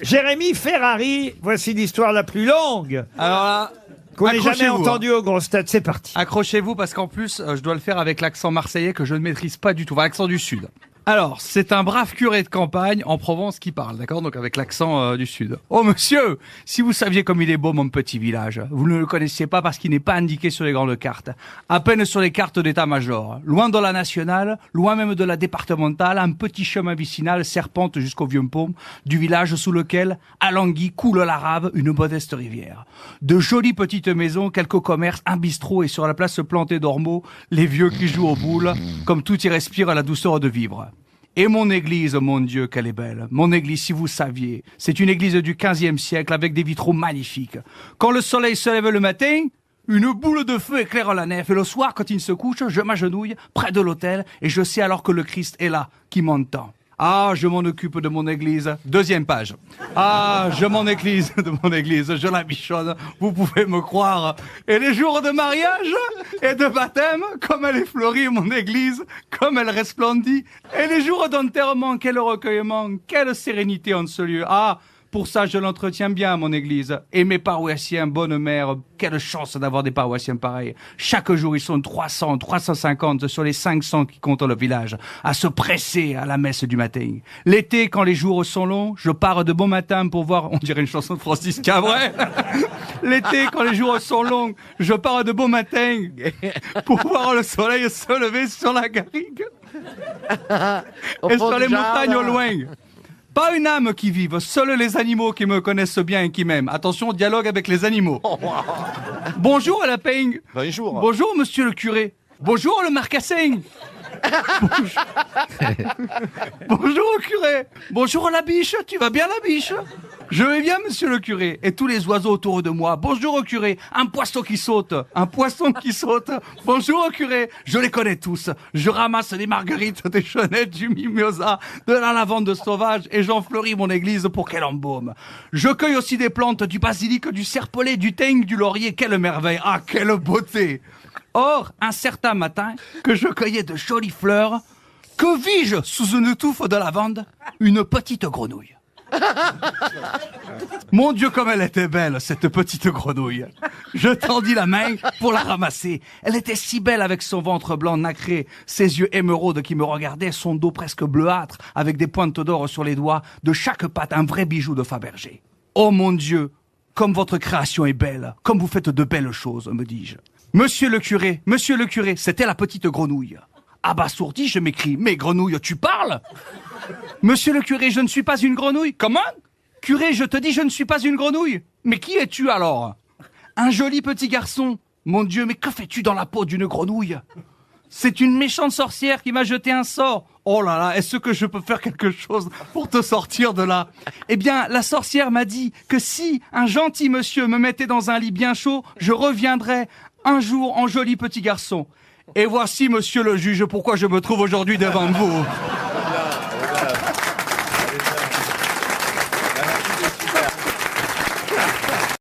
Jérémy Ferrari, voici l'histoire la plus longue Alors là, qu'on ait jamais accrochez-vous, entendue au Grosses Têtes. C'est parti. accrochez-vous parce qu'en plus, je dois le faire avec l'accent marseillais que je ne maîtrise pas du tout, enfin l'accent du sud. Alors, c'est un brave curé de campagne en Provence qui parle, d'accord? Donc avec l'accent du sud. Oh monsieur, si vous saviez comme il est beau mon petit village, vous ne le connaissiez pas parce qu'il n'est pas indiqué sur les grandes cartes. À peine sur les cartes d'état-major. Loin de la nationale, loin même de la départementale, un petit chemin vicinal serpente jusqu'au vieux pont du village sous lequel, à Languy, coule la Rave, une modeste rivière. De jolies petites maisons, quelques commerces, un bistrot et sur la place plantée d'ormeaux, les vieux qui jouent aux boules, comme tout y respire la douceur de vivre. Et mon église, mon Dieu, qu'elle est belle. Mon église, si vous saviez, c'est une église du XVe siècle avec des vitraux magnifiques. Quand le soleil se lève le matin, une boule de feu éclaire la nef. Et le soir, quand il se couche, je m'agenouille près de l'autel et je sais alors que le Christ est là, qui m'entend. Ah, je m'en occupe de mon église. Deuxième page. Ah, je m'en église de mon église. Je la bichonne. Vous pouvez me croire. Et les jours de mariage et de baptême, comme elle est fleurie, mon église, comme elle resplendit. Et les jours d'enterrement, quel recueillement, quelle sérénité en ce lieu. Ah, pour ça, je l'entretiens bien, mon église. Et mes paroissiens, bonne mère, quelle chance d'avoir des paroissiens pareils. Chaque jour, ils sont 300, 350 sur les 500 qui comptent le village, à se presser à la messe du matin. L'été, quand les jours sont longs, je pars de bon matin pour voir, on dirait une chanson de Francis Cabret. L'été, quand les jours sont longs, je pars de bon matin pour voir le soleil se lever sur la garrigue. Et sur les montagnes au loin. Pas une âme qui vive, seuls les animaux qui me connaissent bien et qui m'aiment. Attention, dialogue avec les animaux. Bonjour la peigne. Bonjour. Bonjour monsieur le curé. Bonjour le marcassin. Bonjour. Bonjour au curé. Bonjour la biche, tu vas bien la biche? Je vais bien monsieur le curé. Et tous les oiseaux autour de moi. Bonjour au curé. Un poisson qui saute. Un poisson qui saute. Bonjour au curé. Je les connais tous. Je ramasse des marguerites, des chenettes, du mimosa, de la lavande sauvage et j'en fleuris mon église pour qu'elle embaume. Je cueille aussi des plantes, du basilic, du serpolet, du thym, du laurier. Quelle merveille. Ah, quelle beauté. Or, un certain matin, que je cueillais de jolies fleurs, que vis-je sous une touffe de lavande? Une petite grenouille. Mon Dieu, comme elle était belle, cette petite grenouille. Je tendis la main pour la ramasser. Elle était si belle avec son ventre blanc nacré, ses yeux émeraudes qui me regardaient, son dos presque bleuâtre, avec des pointes d'or sur les doigts, de chaque patte un vrai bijou de Fabergé. Oh mon Dieu, comme votre création est belle, comme vous faites de belles choses, me dis-je. Monsieur le curé, c'était la petite grenouille. Abasourdi, je m'écrie, mais grenouille, tu parles? Monsieur le curé, je ne suis pas une grenouille. Comment? Curé, je te dis, je ne suis pas une grenouille. Mais qui es-tu alors? Un joli petit garçon. Mon Dieu, mais que fais-tu dans la peau d'une grenouille? C'est une méchante sorcière qui m'a jeté un sort. Oh là là, est-ce que je peux faire quelque chose pour te sortir de là? Eh bien, la sorcière m'a dit que si un gentil monsieur me mettait dans un lit bien chaud, je reviendrais un jour en joli petit garçon. Et voici, monsieur le juge, pourquoi je me trouve aujourd'hui devant vous.